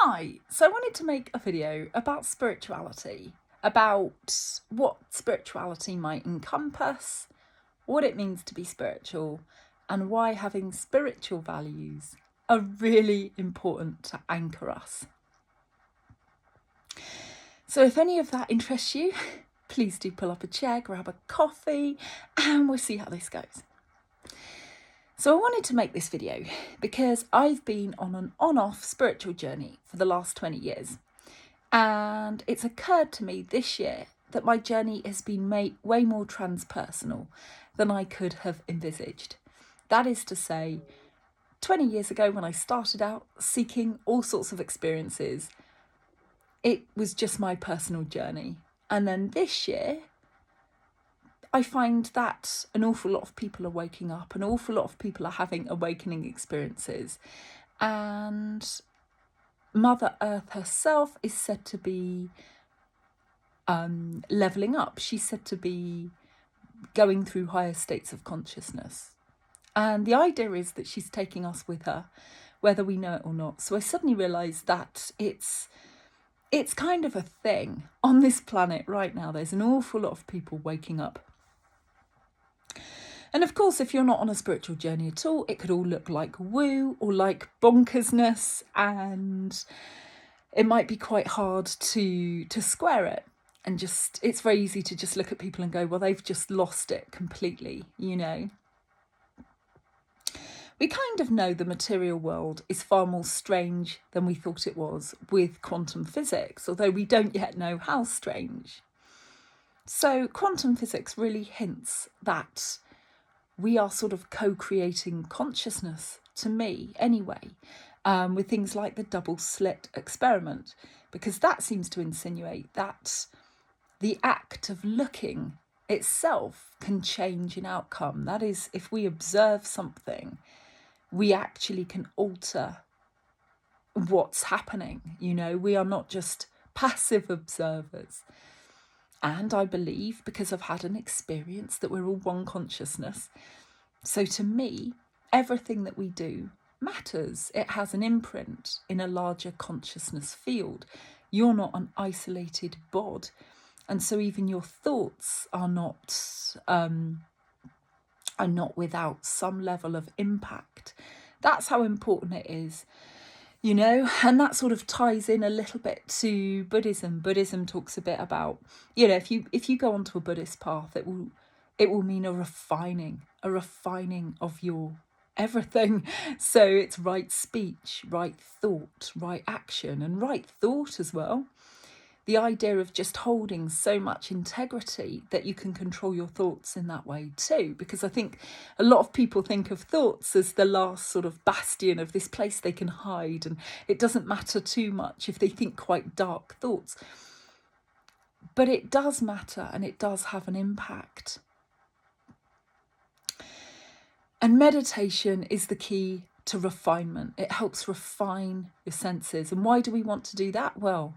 Hi, so I wanted to make a video about spirituality, about what spirituality might encompass, what it means to be spiritual, and why having spiritual values are really important to anchor us. So if any of that interests you, please do pull up a chair, grab a coffee, and we'll see how this goes. So I wanted to make this video because I've been on an on-off spiritual journey for the last 20 years. And it's occurred to me this year that my journey has been way more transpersonal than I could have envisaged. That is to say, 20 years ago when I started out seeking all sorts of experiences, it was just my personal journey. And then this year, I find that an awful lot of people are waking up, an awful lot of people are having awakening experiences. And Mother Earth herself is said to be leveling up. She's said to be going through higher states of consciousness. And the idea is that she's taking us with her, whether we know it or not. So I suddenly realised that it's kind of a thing on this planet right now. There's an awful lot of people waking up. And of course, if you're not on a spiritual journey at all, it could all look like woo or like bonkersness, and it might be quite hard to square it. And just, it's very easy to just look at people and go, well, they've just lost it completely, you know. We kind of know the material world is far more strange than we thought it was with quantum physics, although we don't yet know how strange. So quantum physics really hints that we are sort of co-creating consciousness, to me anyway, with things like the double slit experiment, because that seems to insinuate that the act of looking itself can change an outcome. That is, if we observe something, we actually can alter what's happening. You know, we are not just passive observers. And I believe, because I've had an experience, that we're all one consciousness. So to me, everything that we do matters. It has an imprint in a larger consciousness field. You're not an isolated bod. And so even your thoughts are not without some level of impact. That's how important it is. You know, and that sort of ties in a little bit to Buddhism. Buddhism talks a bit about, you know, if you go onto a Buddhist path, it will mean a refining of your everything. So it's right speech, right thought, right action, and right thought as well. The idea of just holding so much integrity that you can control your thoughts in that way too. Because I think a lot of people think of thoughts as the last sort of bastion of this place they can hide, and it doesn't matter too much if they think quite dark thoughts. But it does matter, and it does have an impact. And meditation is the key to refinement. It helps refine your senses. And why do we want to do that? Well,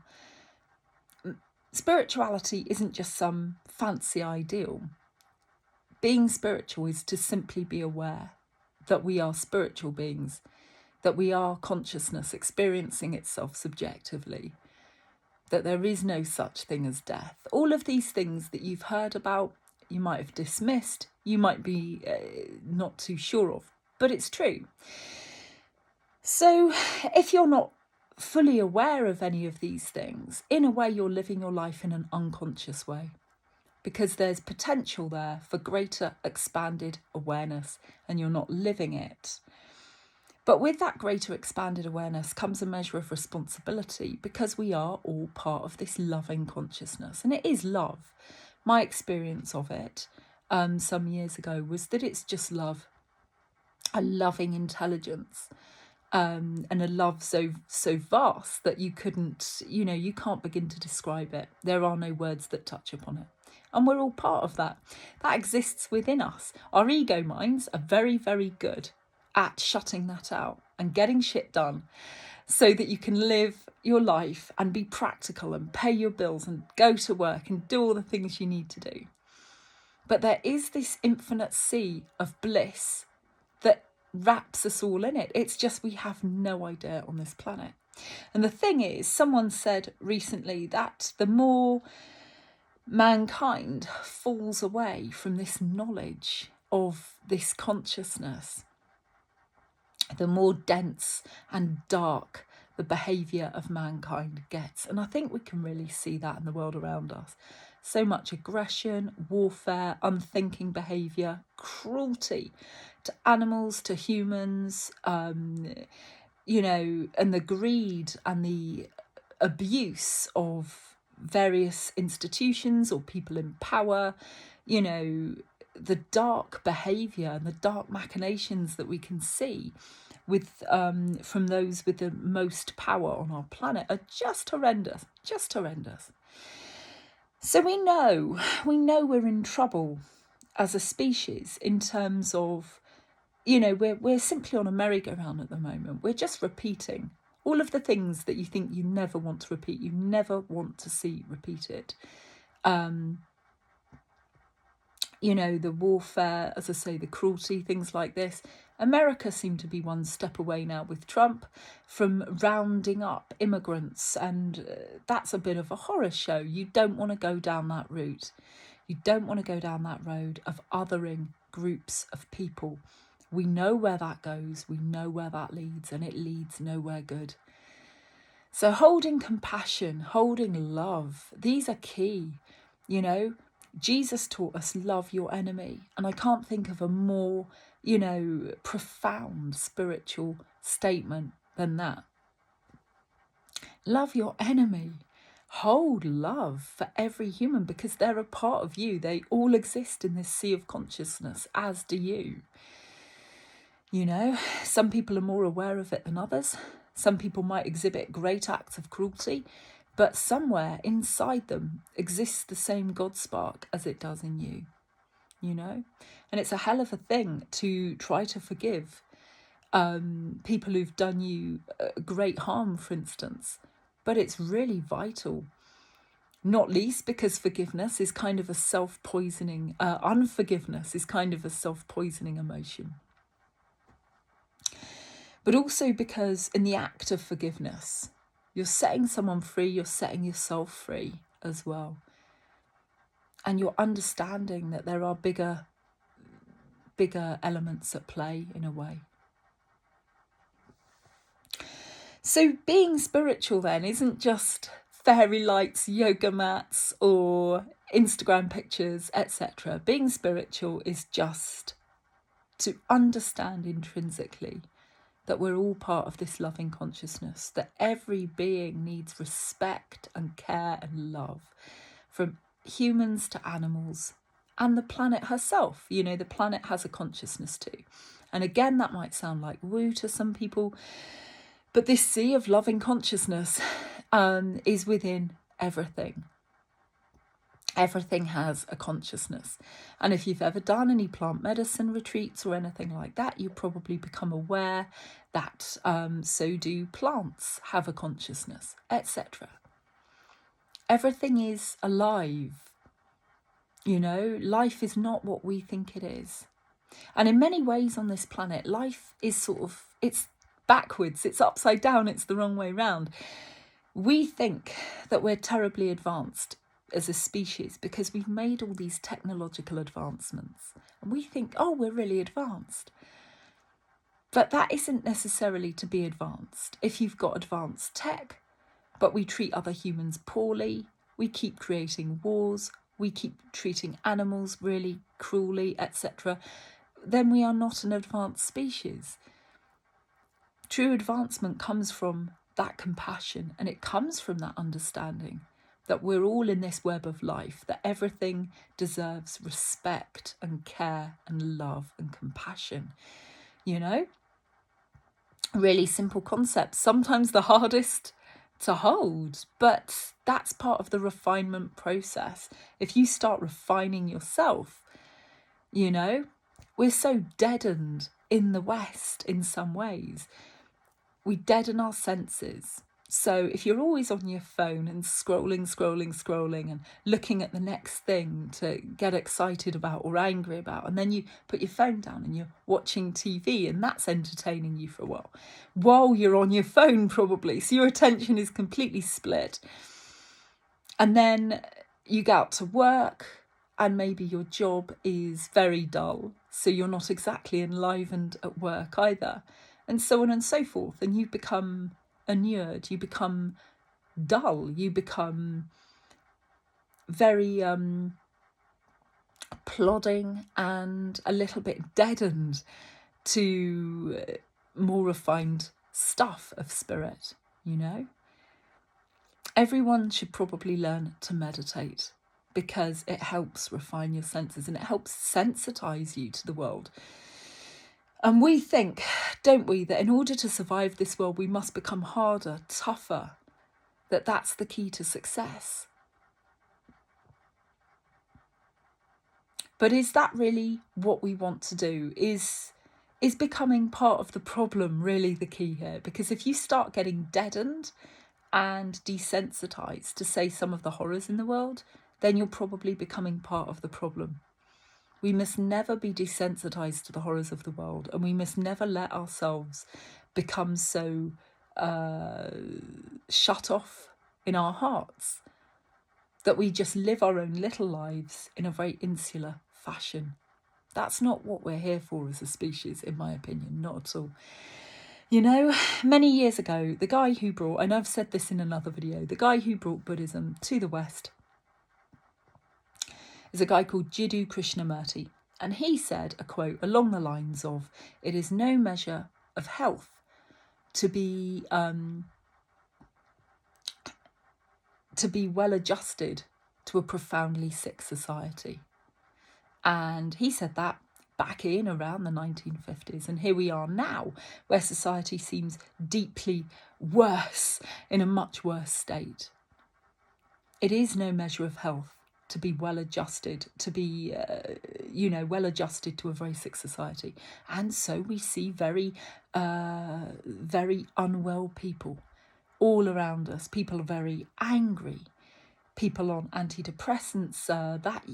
spirituality isn't just some fancy ideal. Being spiritual is to simply be aware that we are spiritual beings, that we are consciousness experiencing itself subjectively, that there is no such thing as death. All of these things that you've heard about, you might have dismissed, you might be not too sure of, but it's true. So if you're not fully aware of any of these things, in a way you're living your life in an unconscious way, because there's potential there for greater expanded awareness, and you're not living it. But with that greater expanded awareness comes a measure of responsibility, because we are all part of this loving consciousness, and it is love. My experience of it some years ago was that it's just love, a loving intelligence. And a love so vast that you can't begin to describe it. There are no words that touch upon it. And we're all part of that. That exists within us. Our ego minds are very, very good at shutting that out and getting shit done so that you can live your life and be practical and pay your bills and go to work and do all the things you need to do. But there is this infinite sea of bliss that wraps us all in it. It's just we have no idea on this planet. And the thing is, someone said recently that the more mankind falls away from this knowledge of this consciousness, the more dense and dark the behaviour of mankind gets. And I think we can really see that in the world around us. So much aggression, warfare, unthinking behaviour, cruelty to animals, to humans, you know, and the greed and the abuse of various institutions or people in power, you know, the dark behaviour and the dark machinations that we can see with from those with the most power on our planet are just horrendous, just horrendous. So we know we're in trouble as a species in terms of, you know, we're simply on a merry-go-round at the moment. We're just repeating all of the things that you think you never want to repeat, you never want to see repeated. You know, the warfare, as I say, the cruelty, things like this. America seemed to be one step away now with Trump from rounding up immigrants, and that's a bit of a horror show. You don't want to go down that route. You don't want to go down that road of othering groups of people. We know where that goes, we know where that leads, and it leads nowhere good. So holding compassion, holding love, these are key, you know. Jesus taught us love your enemy, and I can't think of a more, you know, profound spiritual statement than that. Love your enemy. Hold love for every human because they're a part of you. They all exist in this sea of consciousness, as do you. You know, some people are more aware of it than others. Some people might exhibit great acts of cruelty, but somewhere inside them exists the same God spark as it does in you, you know? And it's a hell of a thing to try to forgive people who've done you great harm, for instance. But it's really vital, not least because forgiveness is kind of a self-poisoning, unforgiveness is kind of a self-poisoning emotion. But also because in the act of forgiveness, you're setting someone free, you're setting yourself free as well. And you're understanding that there are bigger elements at play in a way. So being spiritual then isn't just fairy lights, yoga mats or Instagram pictures, etc. Being spiritual is just to understand intrinsically that we're all part of this loving consciousness, that every being needs respect and care and love, from humans to animals and the planet herself. You know, the planet has a consciousness too. And again, that might sound like woo to some people, but this sea of loving consciousness is within everything. Everything has a consciousness. And if you've ever done any plant medicine retreats or anything like that, you probably become aware that so do plants have a consciousness, etc. Everything is alive. You know, life is not what we think it is. And in many ways on this planet, life is sort of, it's backwards, it's upside down, it's the wrong way round. We think that we're terribly advanced as a species because we've made all these technological advancements and we think, oh, we're really advanced. But that isn't necessarily to be advanced. If you've got advanced tech, but we treat other humans poorly, we keep creating wars, we keep treating animals really cruelly, etc., then we are not an advanced species. True advancement comes from that compassion, and it comes from that understanding that we're all in this web of life, that everything deserves respect and care and love and compassion, you know? Really simple concepts, sometimes the hardest to hold, but that's part of the refinement process. If you start refining yourself, you know, we're so deadened in the West in some ways. We deaden our senses. So if you're always on your phone and scrolling and looking at the next thing to get excited about or angry about, and then you put your phone down and you're watching TV and that's entertaining you for a while you're on your phone probably, so your attention is completely split. And then you go out to work and maybe your job is very dull, so you're not exactly enlivened at work either, and so on and so forth, and you become inured, you become dull, you become very plodding and a little bit deadened to more refined stuff of spirit, you know. Everyone should probably learn to meditate because it helps refine your senses and it helps sensitize you to the world. And we think, don't we, that in order to survive this world, we must become harder, tougher, that that's the key to success. But is that really what we want to do? Is becoming part of the problem really the key here? Because if you start getting deadened and desensitized to, say, some of the horrors in the world, then you're probably becoming part of the problem. We must never be desensitized to the horrors of the world, and we must never let ourselves become so shut off in our hearts that we just live our own little lives in a very insular fashion. That's not what we're here for as a species, in my opinion, not at all. You know, many years ago, the guy who brought, and I've said this in another video, the guy who brought Buddhism to the West is a guy called Jiddu Krishnamurti. And he said a quote along the lines of, "It is no measure of health to be well adjusted to a profoundly sick society." And he said that back in around the 1950s. And here we are now, where society seems deeply worse, in a much worse state. It is no measure of health to be well adjusted, to be, well adjusted to a very sick society. And so we see very, very unwell people all around us. People are very angry. People on antidepressants, that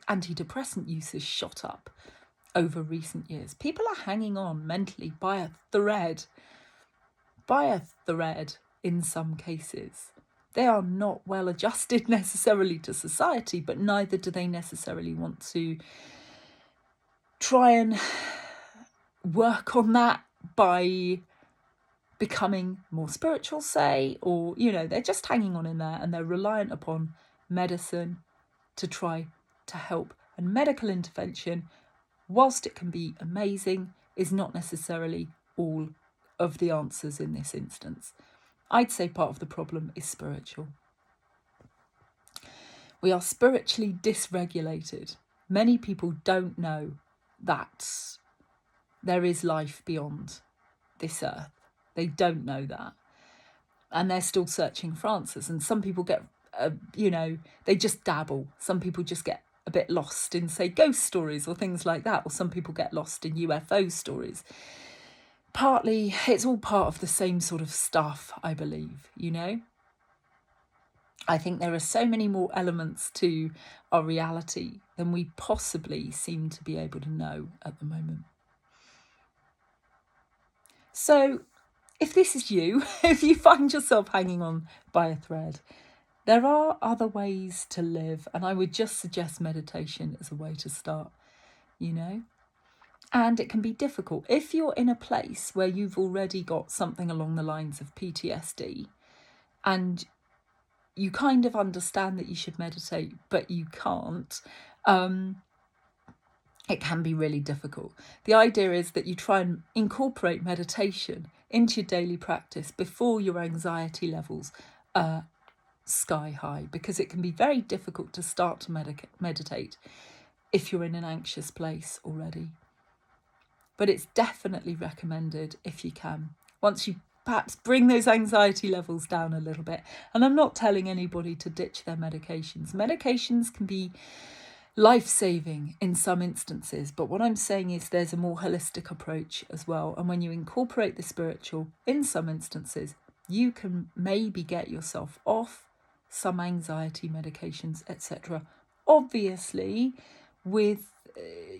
antidepressant use has shot up over recent years. People are hanging on mentally by a thread in some cases. They are not well adjusted necessarily to society, but neither do they necessarily want to try and work on that by becoming more spiritual, say, or, they're just hanging on in there and they're reliant upon medicine to try to help. And medical intervention, whilst it can be amazing, is not necessarily all of the answers in this instance. I'd say part of the problem is spiritual. We are spiritually dysregulated. Many people don't know that there is life beyond this earth. They don't know that. And they're still searching for answers. And some people get, they just dabble. Some people just get a bit lost in, say, ghost stories or things like that. Or some people get lost in UFO stories. Partly, it's all part of the same sort of stuff, I believe, I think there are so many more elements to our reality than we possibly seem to be able to know at the moment. So, if this is you, if you find yourself hanging on by a thread, there are other ways to live, and I would just suggest meditation as a way to start, And it can be difficult. If you're in a place where you've already got something along the lines of PTSD and you kind of understand that you should meditate, but you can't, it can be really difficult. The idea is that you try and incorporate meditation into your daily practice before your anxiety levels are sky high, because it can be very difficult to start to meditate if you're in an anxious place already. But it's definitely recommended if you can. Once you perhaps bring those anxiety levels down a little bit. And I'm not telling anybody to ditch their medications. Medications can be life-saving in some instances. But what I'm saying is there's a more holistic approach as well. And when you incorporate the spiritual in some instances, you can maybe get yourself off some anxiety medications, etc. Obviously, with,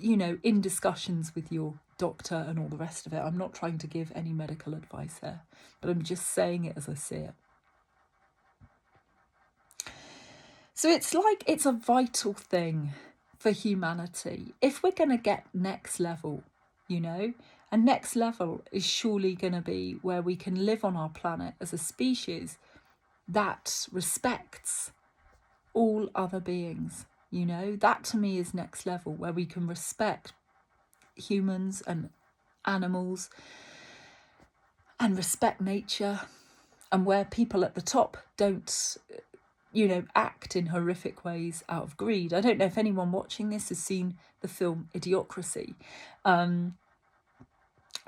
in discussions with your doctor and all the rest of it. I'm not trying to give any medical advice here, but I'm just saying it as I see it. So it's like it's a vital thing for humanity. If we're going to get next level, and next level is surely going to be where we can live on our planet as a species that respects all other beings. That to me is next level, where we can respect humans and animals and respect nature, and where people at the top don't act in horrific ways out of greed. I don't know if anyone watching this has seen the film Idiocracy,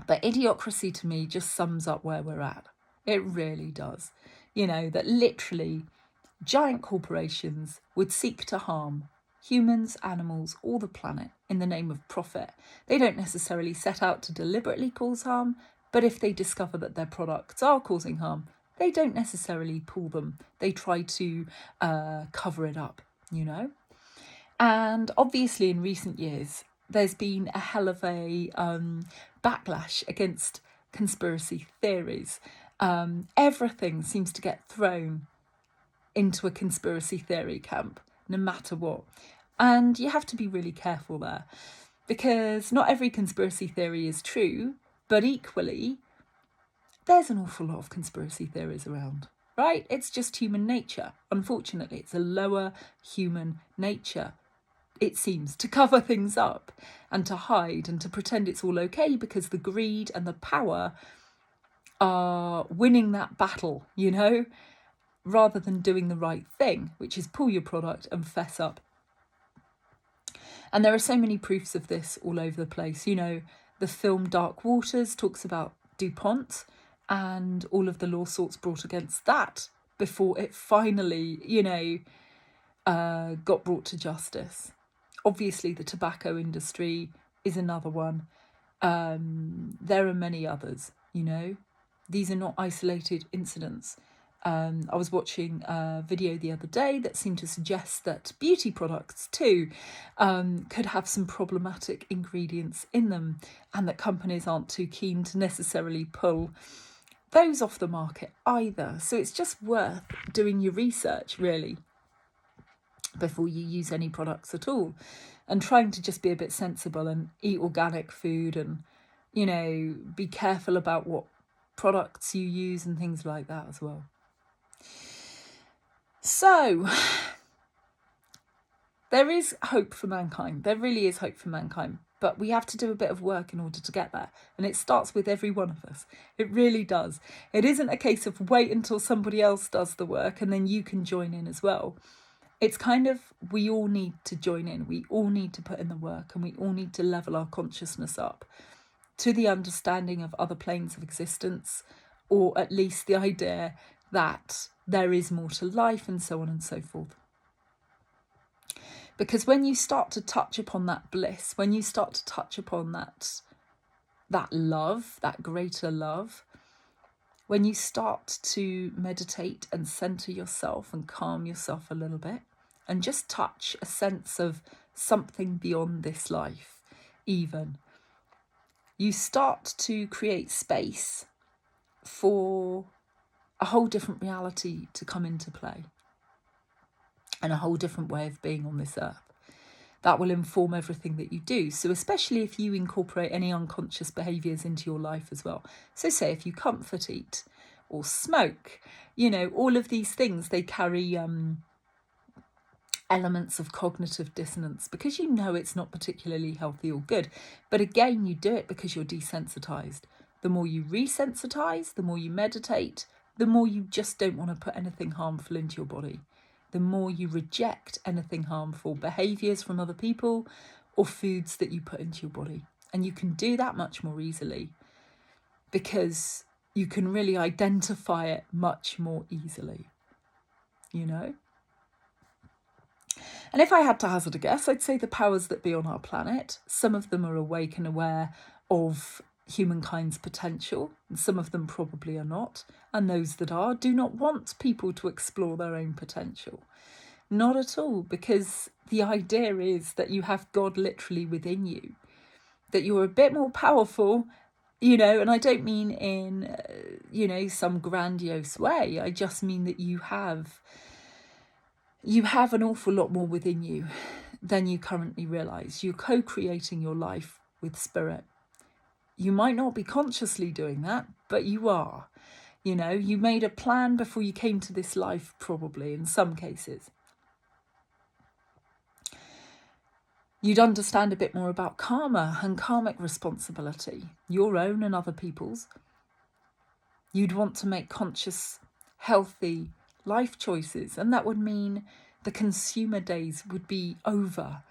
but Idiocracy to me just sums up where we're at. It really does. That literally giant corporations would seek to harm humans, animals, or the planet in the name of profit. They don't necessarily set out to deliberately cause harm, but if they discover that their products are causing harm, they don't necessarily pull them. They try to cover it up, And obviously in recent years, there's been a hell of a backlash against conspiracy theories. Everything seems to get thrown into a conspiracy theory camp, no matter what. And you have to be really careful there, because not every conspiracy theory is true, but equally, there's an awful lot of conspiracy theories around, right? It's just human nature. Unfortunately, it's a lower human nature, it seems, to cover things up and to hide and to pretend it's all okay, because the greed and the power are winning that battle, rather than doing the right thing, which is pull your product and fess up. And there are so many proofs of this all over the place. The film Dark Waters talks about DuPont and all of the lawsuits brought against that before it finally, got brought to justice. Obviously, the tobacco industry is another one. There are many others, These are not isolated incidents. I was watching a video the other day that seemed to suggest that beauty products too could have some problematic ingredients in them, and that companies aren't too keen to necessarily pull those off the market either. So it's just worth doing your research, really, before you use any products at all, and trying to just be a bit sensible and eat organic food and, be careful about what products you use and things like that as well. So there is hope for mankind. There really is hope for mankind. But we have to do a bit of work in order to get there. And it starts with every one of us. It really does. It isn't a case of wait until somebody else does the work and then you can join in as well. It's kind of, we all need to join in. We all need to put in the work, and we all need to level our consciousness up to the understanding of other planes of existence, or at least the idea that there is more to life, and so on and so forth. Because when you start to touch upon that bliss, when you start to touch upon that love, that greater love, when you start to meditate and center yourself and calm yourself a little bit, and just touch a sense of something beyond this life, even, you start to create space for a whole different reality to come into play, and a whole different way of being on this earth that will inform everything that you do. So especially if you incorporate any unconscious behaviours into your life as well. So say if you comfort eat or smoke, all of these things, they carry elements of cognitive dissonance, because it's not particularly healthy or good. But again, you do it because you're desensitized. The more you resensitize, the more you meditate, the more you just don't want to put anything harmful into your body. The more you reject anything harmful, behaviours from other people or foods that you put into your body. And you can do that much more easily because you can really identify it much more easily, And if I had to hazard a guess, I'd say the powers that be on our planet, some of them are awake and aware of humankind's potential, and some of them probably are not, and those that are do not want people to explore their own potential. Not at all, because the idea is that you have God literally within you, that you're a bit more powerful, and I don't mean in, some grandiose way. I just mean that you have an awful lot more within you than you currently realise. You're co-creating your life with spirit. You might not be consciously doing that, but you are. You made a plan before you came to this life, probably, in some cases. You'd understand a bit more about karma and karmic responsibility, your own and other people's. You'd want to make conscious, healthy life choices, and that would mean the consumer days would be over.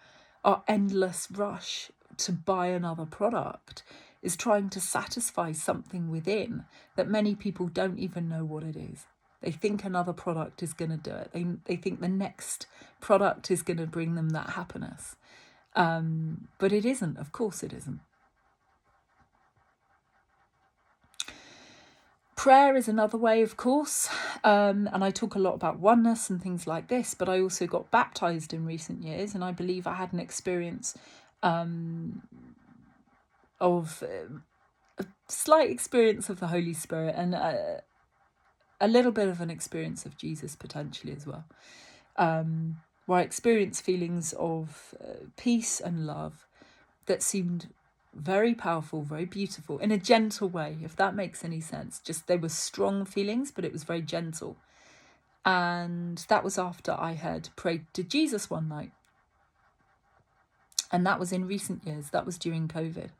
Our endless rush to buy another product is trying to satisfy something within that many people don't even know what it is. They think another product is going to do it. They think the next product is going to bring them that happiness. But it isn't. Of course it isn't. Prayer is another way, of course, and I talk a lot about oneness and things like this, but I also got baptised in recent years, and I believe I had an experience of a slight experience of the Holy Spirit, and a little bit of an experience of Jesus potentially as well, where I experienced feelings of peace and love that seemed very powerful, very beautiful, in a gentle way, if that makes any sense. Just they were strong feelings, but it was very gentle. And that was after I had prayed to Jesus one night. And that was in recent years. That was during COVID.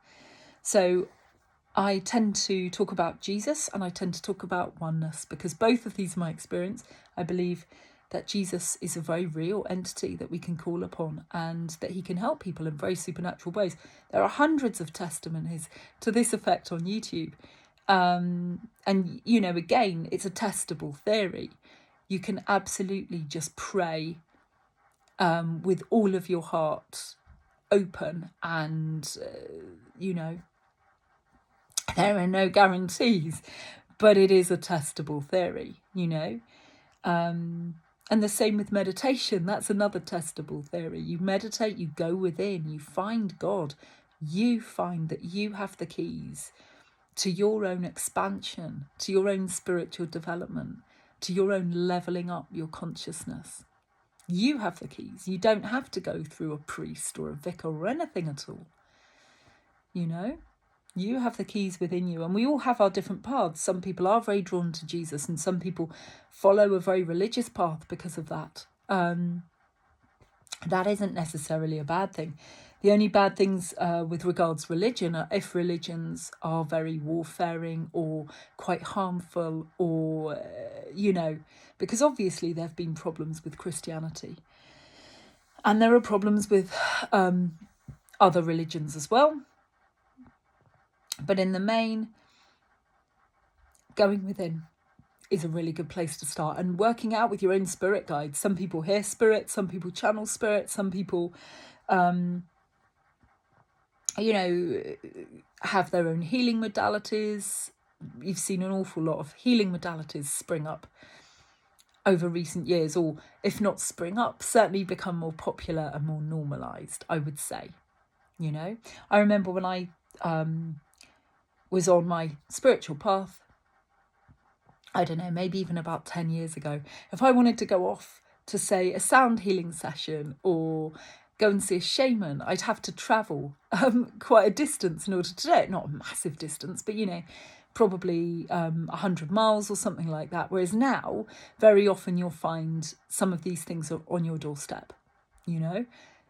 So I tend to talk about Jesus and I tend to talk about oneness, because both of these are my experience. I believe that Jesus is a very real entity that we can call upon, and that he can help people in very supernatural ways. There are hundreds of testimonies to this effect on YouTube. And, again, it's a testable theory. You can absolutely just pray with all of your heart open, and, there are no guarantees, but it is a testable theory, And the same with meditation. That's another testable theory. You meditate, you go within, you find God. You find that you have the keys to your own expansion, to your own spiritual development, to your own leveling up your consciousness. You have the keys. You don't have to go through a priest or a vicar or anything at all. You have the keys within you, and we all have our different paths. Some people are very drawn to Jesus, and some people follow a very religious path because of that. That isn't necessarily a bad thing. The only bad things with regards religion are if religions are very warfaring or quite harmful, or, because obviously there have been problems with Christianity. And there are problems with other religions as well. But in the main, going within is a really good place to start, and working out with your own spirit guides. Some people hear spirit, some people channel spirit, some people, have their own healing modalities. You've seen an awful lot of healing modalities spring up over recent years, or if not spring up, certainly become more popular and more normalised, I would say. I remember when I was on my spiritual path, I don't know, maybe even about 10 years ago, if I wanted to go off to, say, a sound healing session or go and see a shaman, I'd have to travel quite a distance in order to do it. Not a massive distance, but, probably 100 miles or something like that. Whereas now, very often you'll find some of these things are on your doorstep,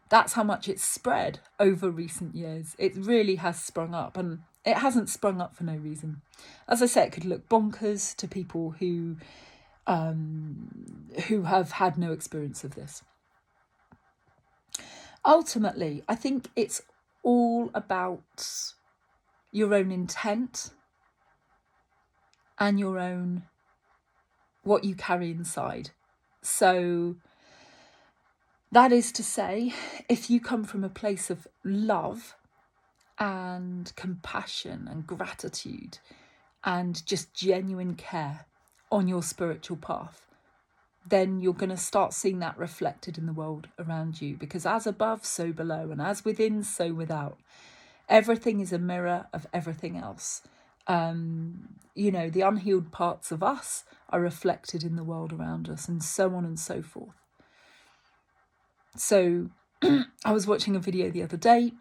That's how much it's spread over recent years. It really has sprung up, and it hasn't sprung up for no reason. As I say, it could look bonkers to people who have had no experience of this. Ultimately, I think it's all about your own intent and your own, what you carry inside. So that is to say, if you come from a place of love and compassion and gratitude and just genuine care on your spiritual path, then you're going to start seeing that reflected in the world around you. Because as above, so below, and as within, so without. Everything is a mirror of everything else. The unhealed parts of us are reflected in the world around us, and so on and so forth. So I was watching a video the other day,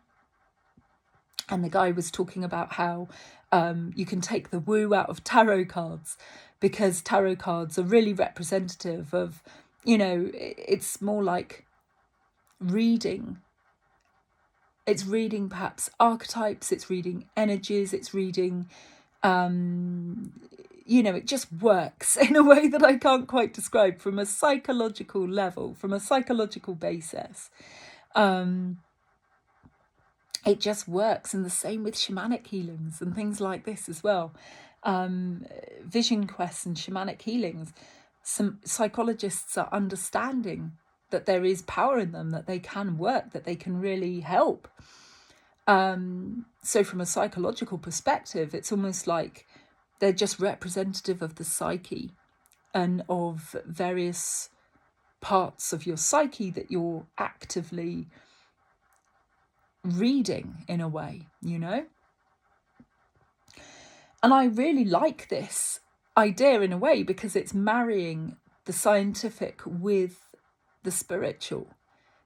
and the guy was talking about how you can take the woo out of tarot cards, because tarot cards are really representative of, it's more like reading. It's reading perhaps archetypes, it's reading energies, it's reading, it just works in a way that I can't quite describe from a psychological level, from a psychological basis. It just works. And the same with shamanic healings and things like this as well. Vision quests and shamanic healings. Some psychologists are understanding that there is power in them, that they can work, that they can really help. So from a psychological perspective, it's almost like they're just representative of the psyche and of various parts of your psyche that you're actively reading in a way, And I really like this idea in a way, because it's marrying the scientific with the spiritual.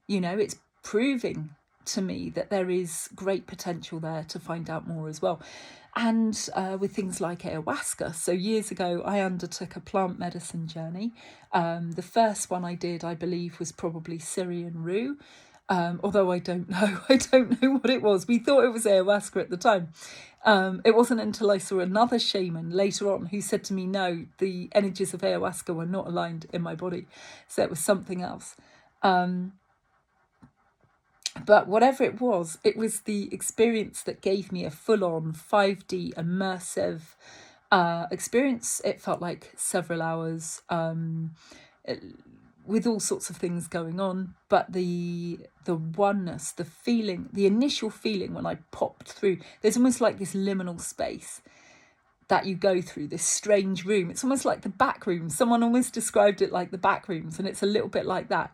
It's proving to me that there is great potential there to find out more as well. And with things like ayahuasca. So years ago, I undertook a plant medicine journey. The first one I did, I believe, was probably Syrian rue. Although I don't know what it was. We thought it was ayahuasca at the time. It wasn't until I saw another shaman later on who said to me, no, the energies of ayahuasca were not aligned in my body. So it was something else. But whatever it was the experience that gave me a full-on 5D immersive experience. It felt like several hours, with all sorts of things going on, but the oneness, the feeling, the initial feeling when I popped through, there's almost like this liminal space that you go through, this strange room. It's almost like the back rooms. Someone almost described it like the back rooms, and it's a little bit like that,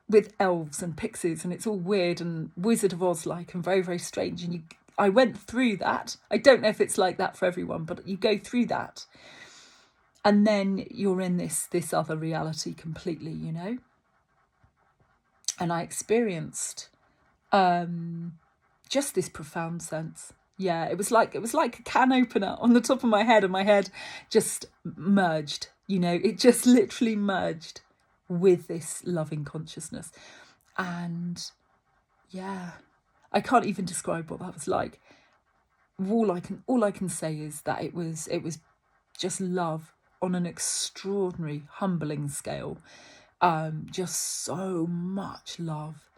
with elves and pixies, and it's all weird and Wizard of Oz like and very, very strange. And I went through that. I don't know if it's like that for everyone, but you go through that. And then you're in this other reality completely, And I experienced just this profound sense. Yeah, it was like a can opener on the top of my head, and my head just merged. It just literally merged with this loving consciousness. And yeah, I can't even describe what that was like. All I can say is that it was just love on an extraordinary, humbling scale. Just so much love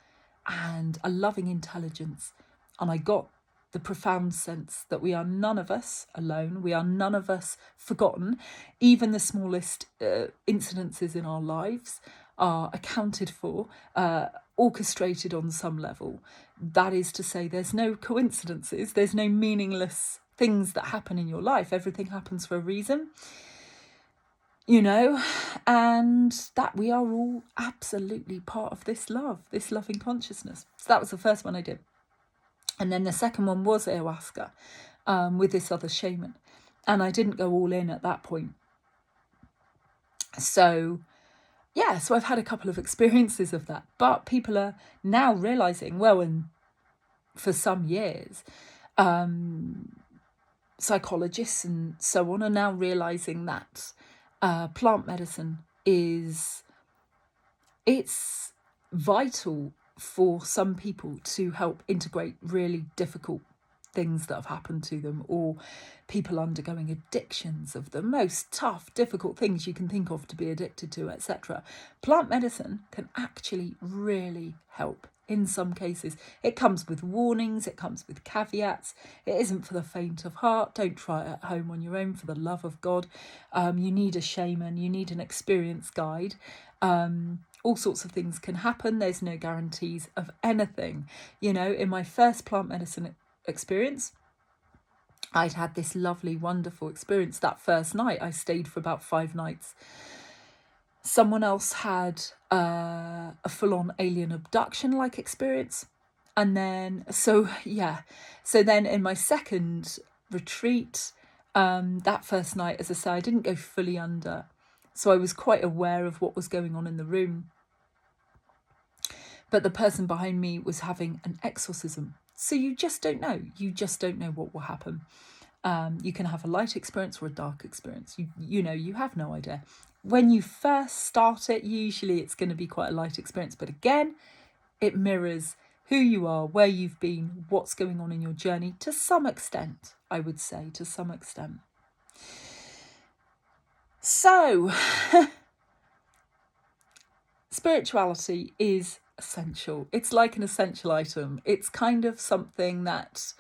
and a loving intelligence. And I got the profound sense that we are none of us alone. We are none of us forgotten. Even the smallest incidences in our lives are accounted for, orchestrated on some level. That is to say, there's no coincidences. There's no meaningless things that happen in your life. Everything happens for a reason. And that we are all absolutely part of this love, this loving consciousness. So that was the first one I did. And then the second one was ayahuasca, with this other shaman. And I didn't go all in at that point. So I've had a couple of experiences of that. But people are now realising, and for some years, psychologists and so on are now realising that plant medicine it's vital for some people to help integrate really difficult things that have happened to them, or people undergoing addictions of the most tough, difficult things you can think of to be addicted to, etc. Plant medicine can actually really help in some cases. It comes with warnings, it comes with caveats. It isn't for the faint of heart. Don't try it at home on your own, for the love of God. You need a shaman, you need an experienced guide. All sorts of things can happen. There's no guarantees of anything. In my first plant medicine experience. I'd had this lovely, wonderful experience that first night. I stayed for about 5 nights. Someone else had a full-on alien abduction-like experience. And then, so then in my second retreat, that first night, as I say, I didn't go fully under. So I was quite aware of what was going on in the room. But the person behind me was having an exorcism. So you just don't know. You just don't know what will happen. You can have a light experience or a dark experience. You have no idea. When you first start it, usually it's going to be quite a light experience. But again, it mirrors who you are, where you've been, what's going on in your journey, to some extent, I would say, to some extent. So, spirituality is essential. It's like an essential item. It's kind of something that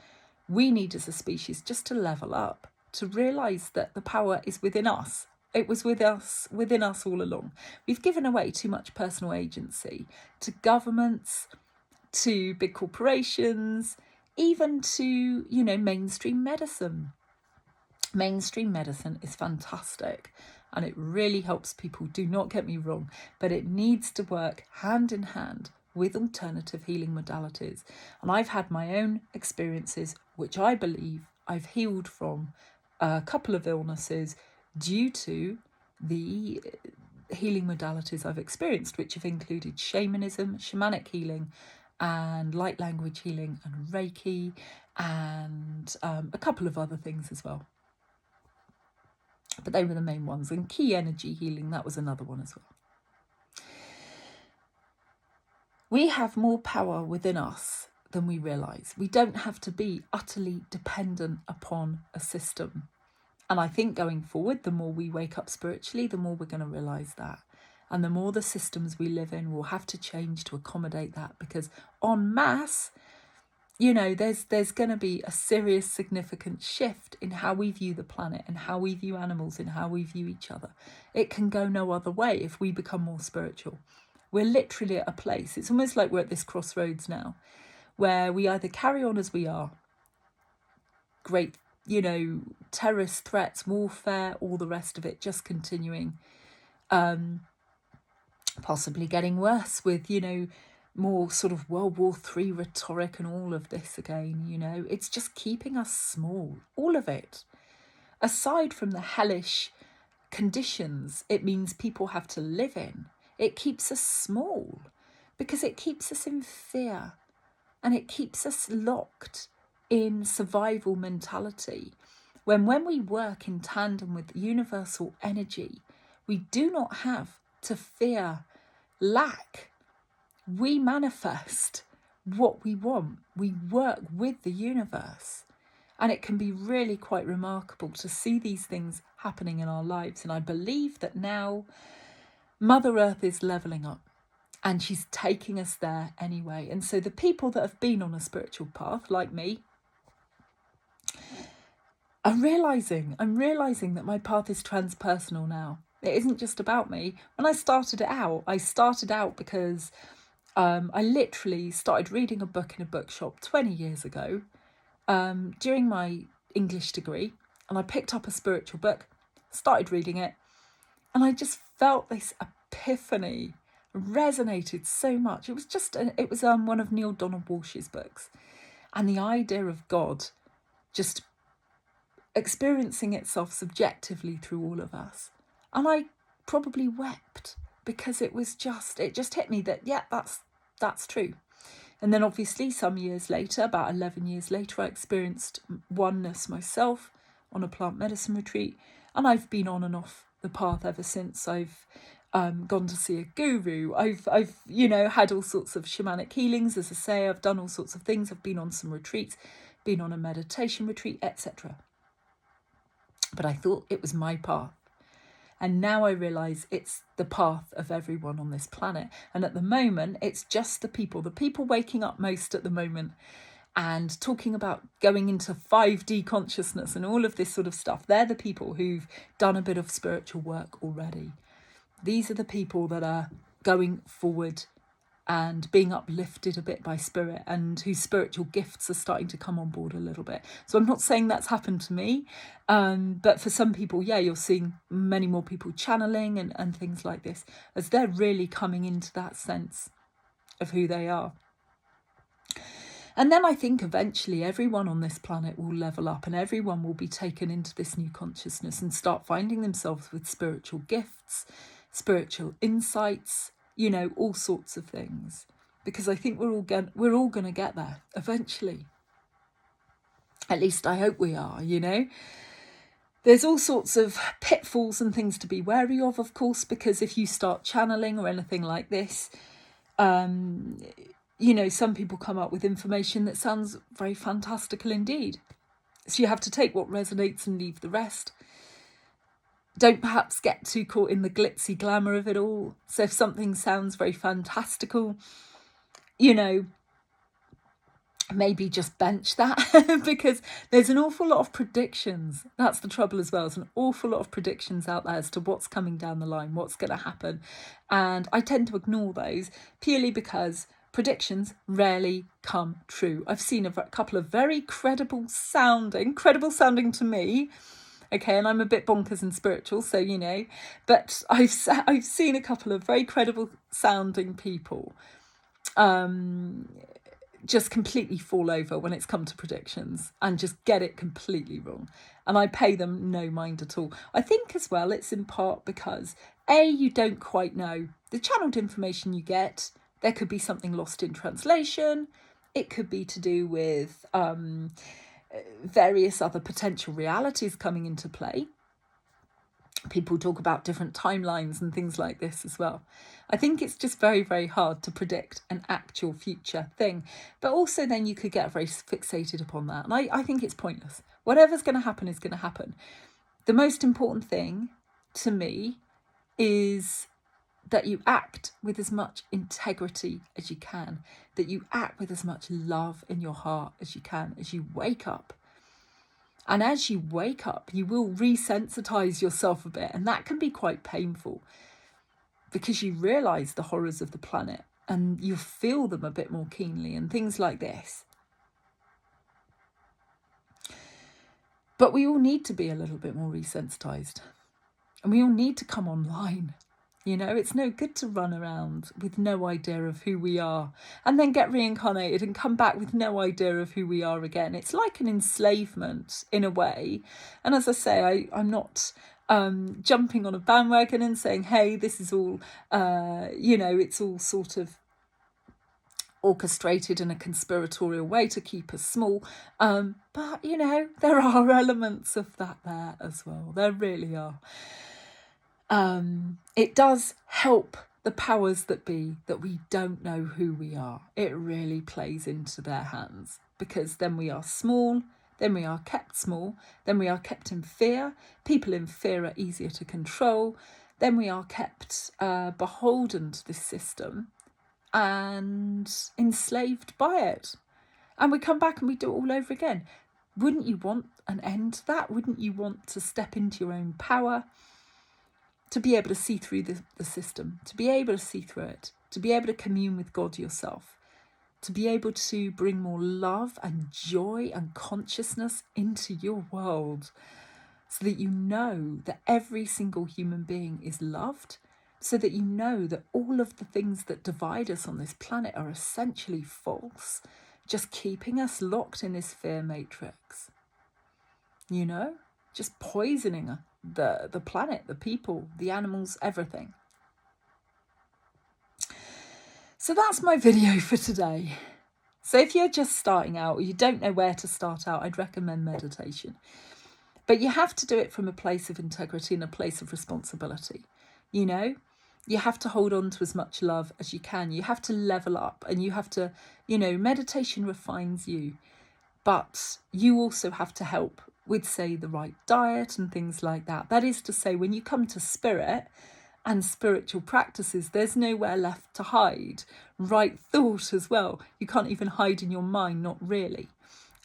we need as a species just to level up, to realise that the power is within us. It was within us all along. We've given away too much personal agency to governments, to big corporations, even to, mainstream medicine. Mainstream medicine is fantastic and it really helps people, do not get me wrong, but it needs to work hand in hand with alternative healing modalities. And I've had my own experiences, which I believe I've healed from a couple of illnesses due to the healing modalities I've experienced, which have included shamanism, shamanic healing, and light language healing, and Reiki, and a couple of other things as well. But they were the main ones. And key energy healing, that was another one as well. We have more power within us than we realise. We don't have to be utterly dependent upon a system. And I think going forward, the more we wake up spiritually, the more we're going to realise that. And the more the systems we live in will have to change to accommodate that. Because en masse, there's going to be a serious, significant shift in how we view the planet and how we view animals and how we view each other. It can go no other way if we become more spiritual. We're literally at a place, it's almost like we're at this crossroads now, where we either carry on as we are, great, terrorist threats, warfare, all the rest of it, just continuing, possibly getting worse with, more sort of World War III rhetoric and all of this again, it's just keeping us small, all of it. Aside from the hellish conditions it means people have to live in, it keeps us small because it keeps us in fear and it keeps us locked in survival mentality. When we work in tandem with universal energy, we do not have to fear lack. We manifest what we want. We work with the universe. And it can be really quite remarkable to see these things happening in our lives. And I believe that now Mother Earth is levelling up and she's taking us there anyway. And so the people that have been on a spiritual path, like me, I'm realising that my path is transpersonal now. It isn't just about me. When I started out because I literally started reading a book in a bookshop 20 years ago during my English degree, and I picked up a spiritual book, started reading it, and I just felt this epiphany resonated so much. It was one of Neale Donald Walsh's books, and the idea of God just experiencing itself subjectively through all of us. And I probably wept because it just hit me that, yeah, that's true. And then obviously some years later, about 11 years later, I experienced oneness myself on a plant medicine retreat. And I've been on and off the path ever since. I've gone to see a guru. I've had all sorts of shamanic healings. As I say, I've done all sorts of things. I've been on some retreats, been on a meditation retreat, etc. But I thought it was my path. And now I realise it's the path of everyone on this planet. And at the moment, it's just the people waking up most at the moment and talking about going into 5D consciousness and all of this sort of stuff. They're the people who've done a bit of spiritual work already. These are the people that are going forward and being uplifted a bit by spirit, and whose spiritual gifts are starting to come on board a little bit. So I'm not saying that's happened to me, but for some people, yeah, you're seeing many more people channeling and things like this, as they're really coming into that sense of who they are. And then I think eventually everyone on this planet will level up, and everyone will be taken into this new consciousness and start finding themselves with spiritual gifts, spiritual insights, you know, all sorts of things. Because I think we're all going to get there eventually. At least I hope we are, you know. There's all sorts of pitfalls and things to be wary of course, because if you start channeling or anything like this, you know, some people come up with information that sounds very fantastical indeed. So you have to take what resonates and leave the rest. Don't perhaps get too caught in the glitzy glamour of it all. So if something sounds very fantastical, you know, maybe just bench that because there's an awful lot of predictions. That's the trouble as well. There's an awful lot of predictions out there as to what's coming down the line, what's going to happen. And I tend to ignore those purely because predictions rarely come true. I've seen a couple of very credible sounding to me. Okay, and I'm a bit bonkers and spiritual, so you know, but I've seen a couple of very credible sounding people just completely fall over when it's come to predictions and just get it completely wrong. And I pay them no mind at all. I think as well it's in part because you don't quite know the channeled information you get. There could be something lost in translation. It could be to do with various other potential realities coming into play. People talk about different timelines and things like this as well. I think it's just very, very hard to predict an actual future thing. But also then you could get very fixated upon that. And I think it's pointless. Whatever's going to happen is going to happen. The most important thing to me is that you act with as much integrity as you can, that you act with as much love in your heart as you can, as you wake up. And as you wake up, you will resensitize yourself a bit, and that can be quite painful because you realise the horrors of the planet and you feel them a bit more keenly and things like this. But we all need to be a little bit more resensitized, and we all need to come online. You know, it's no good to run around with no idea of who we are and then get reincarnated and come back with no idea of who we are again. It's like an enslavement in a way. And as I say, I'm not jumping on a bandwagon and saying, hey, this is all, you know, it's all sort of orchestrated in a conspiratorial way to keep us small. But, you know, there are elements of that there as well. There really are. It does help the powers that be that we don't know who we are. It really plays into their hands because then we are small, then we are kept small, then we are kept in fear. People in fear are easier to control. Then we are kept beholden to this system and enslaved by it. And we come back and we do it all over again. Wouldn't you want an end to that? Wouldn't you want to step into your own power? To be able to see through the system, to be able to see through it, to be able to commune with God yourself, to be able to bring more love and joy and consciousness into your world so that you know that every single human being is loved, so that you know that all of the things that divide us on this planet are essentially false, just keeping us locked in this fear matrix, you know, just poisoning us. The planet, the people, the animals, everything. So that's my video for today. So if you're just starting out or you don't know where to start out, I'd recommend meditation. But you have to do it from a place of integrity and a place of responsibility. You know, you have to hold on to as much love as you can. You have to level up and you have to, you know, meditation refines you. But you also have to help with, say, the right diet and things like that. That is to say, when you come to spirit and spiritual practices, there's nowhere left to hide. Right thought as well. You can't even hide in your mind, not really.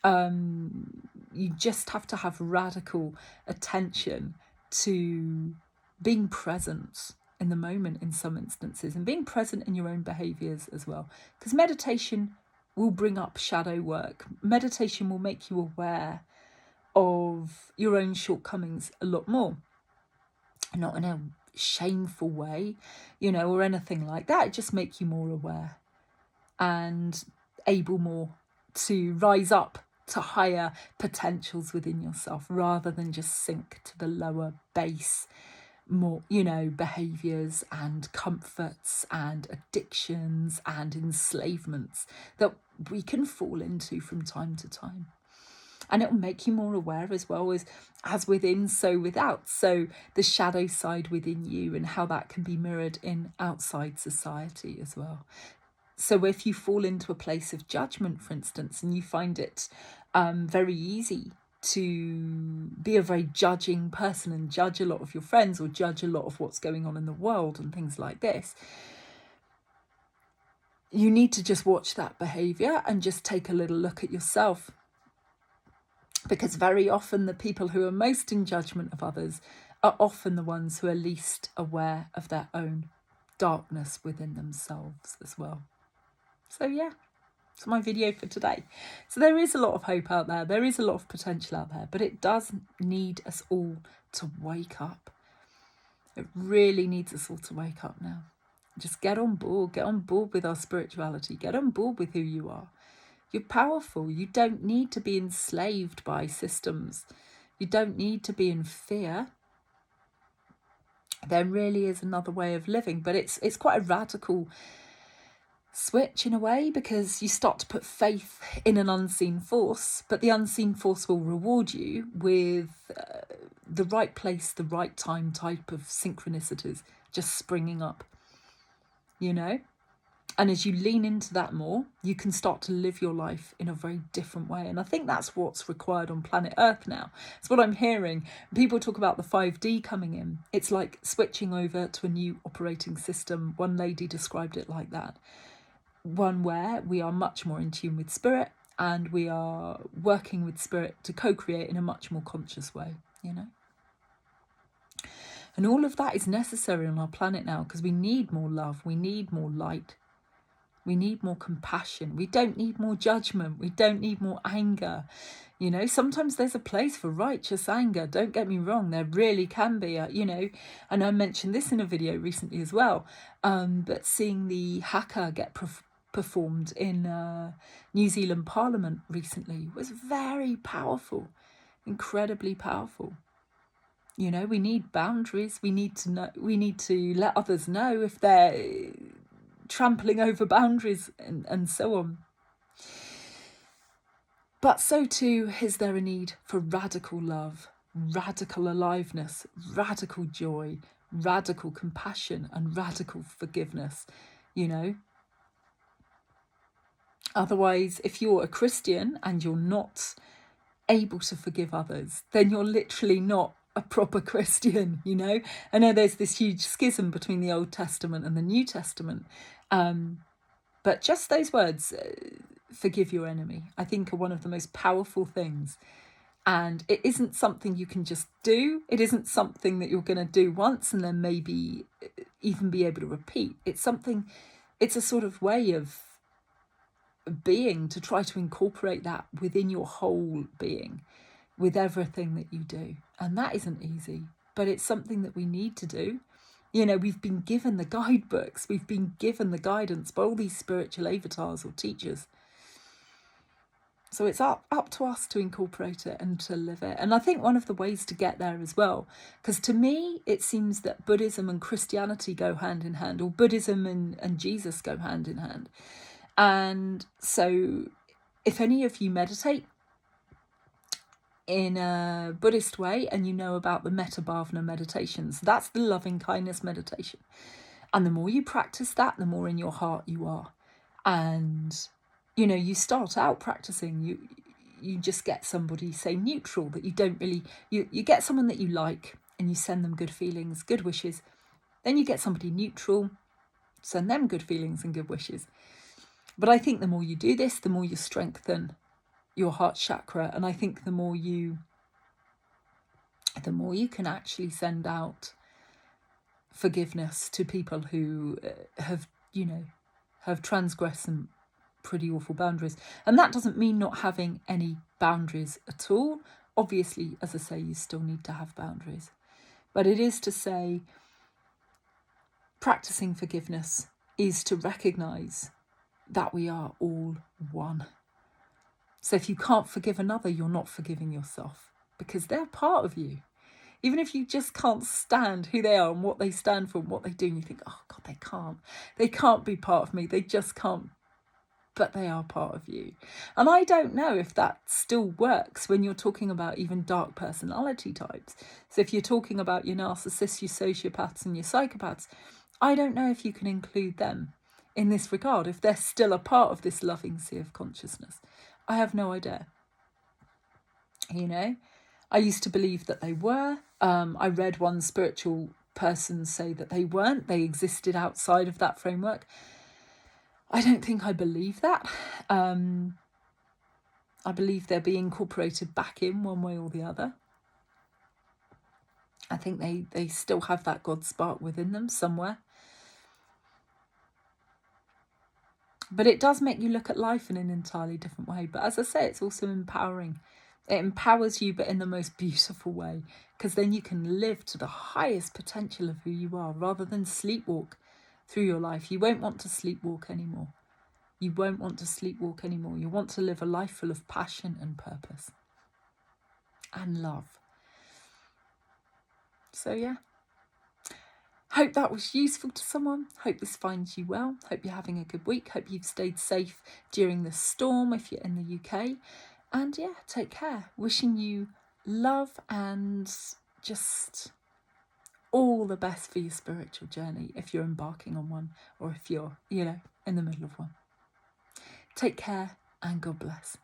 You just have to have radical attention to being present in the moment in some instances, and being present in your own behaviours as well. Because meditation will bring up shadow work. Meditation will make you aware of your own shortcomings a lot more. Not in a shameful way, or anything like that. It just make you more aware and able more to rise up to higher potentials within yourself, rather than just sink to the lower base, more, behaviours and comforts and addictions and enslavements that we can fall into from time to time. And it will make you more aware as well, as within, so without. So the shadow side within you and how that can be mirrored in outside society as well. So if you fall into a place of judgment, for instance, and you find it very easy to be a very judging person and judge a lot of your friends or judge a lot of what's going on in the world and things like this, you need to just watch that behaviour and just take a little look at yourself. Because very often the people who are most in judgment of others are often the ones who are least aware of their own darkness within themselves as well. So yeah, it's my video for today. So there is a lot of hope out there. There is a lot of potential out there, but it does need us all to wake up. It really needs us all to wake up now. Just get on board with our spirituality, get on board with who you are. You're powerful. You don't need to be enslaved by systems. You don't need to be in fear. There really is another way of living, but it's quite a radical switch in a way, because you start to put faith in an unseen force, but the unseen force will reward you with the right place, the right time type of synchronicities just springing up, And as you lean into that more, you can start to live your life in a very different way. And I think that's what's required on planet Earth now. It's what I'm hearing. People talk about the 5D coming in. It's like switching over to a new operating system. One lady described it like that. One where we are much more in tune with spirit, and we are working with spirit to co-create in a much more conscious way, And all of that is necessary on our planet now, because we need more love. We need more light. We need more compassion. We don't need more judgment. We don't need more anger. Sometimes there's a place for righteous anger. Don't get me wrong. There really can be, and I mentioned this in a video recently as well. But seeing the haka get performed in New Zealand Parliament recently was very powerful, incredibly powerful. We need boundaries. We need to let others know if they're trampling over boundaries and so on. But so too is there a need for radical love, radical aliveness, radical joy, radical compassion, and radical forgiveness, Otherwise, if you're a Christian and you're not able to forgive others, then you're literally not a proper Christian, I know there's this huge schism between the Old Testament and the New Testament, but just those words, forgive your enemy, I think are one of the most powerful things. And it isn't something you can just do. It isn't something that you're going to do once and then maybe even be able to repeat. It's a sort of way of being, to try to incorporate that within your whole being, with everything that you do. And that isn't easy, but it's something that we need to do. We've been given the guidebooks, we've been given the guidance by all these spiritual avatars or teachers. So it's up to us to incorporate it and to live it. And I think one of the ways to get there as well, because to me, it seems that Buddhism and Christianity go hand in hand, or Buddhism and Jesus go hand in hand. And so if any of you meditate in a Buddhist way and you know about the Metta Bhavana meditations, that's the loving kindness meditation. And the more you practice that, the more in your heart you are. And, you start out practicing, you just get somebody, say, neutral, that you don't really, you get someone that you like and you send them good feelings, good wishes. Then you get somebody neutral, send them good feelings and good wishes. But I think the more you do this, the more you strengthen your heart chakra. And I think the more you can actually send out forgiveness to people who have, have transgressed some pretty awful boundaries. And that doesn't mean not having any boundaries at all. Obviously, as I say, you still need to have boundaries. But it is to say, practicing forgiveness is to recognise that we are all one. So if you can't forgive another, you're not forgiving yourself, because they're part of you. Even if you just can't stand who they are and what they stand for and what they do, and you think, oh God, they can't be part of me. They just can't. But they are part of you. And I don't know if that still works when you're talking about even dark personality types. So if you're talking about your narcissists, your sociopaths and your psychopaths, I don't know if you can include them in this regard, if they're still a part of this loving sea of consciousness. I have no idea. I used to believe that they were. I read one spiritual person say that they weren't. They existed outside of that framework. I don't think I believe that. I believe they're being incorporated back in one way or the other. I think they still have that God spark within them somewhere. But it does make you look at life in an entirely different way. But as I say, it's also empowering. It empowers you, but in the most beautiful way, because then you can live to the highest potential of who you are rather than sleepwalk through your life. You won't want to sleepwalk anymore. You won't want to sleepwalk anymore. You want to live a life full of passion and purpose and love. So yeah. Hope that was useful to someone. Hope this finds you well. Hope you're having a good week. Hope you've stayed safe during the storm if you're in the UK. And yeah, take care. Wishing you love and just all the best for your spiritual journey if you're embarking on one, or if you're, in the middle of one. Take care and God bless.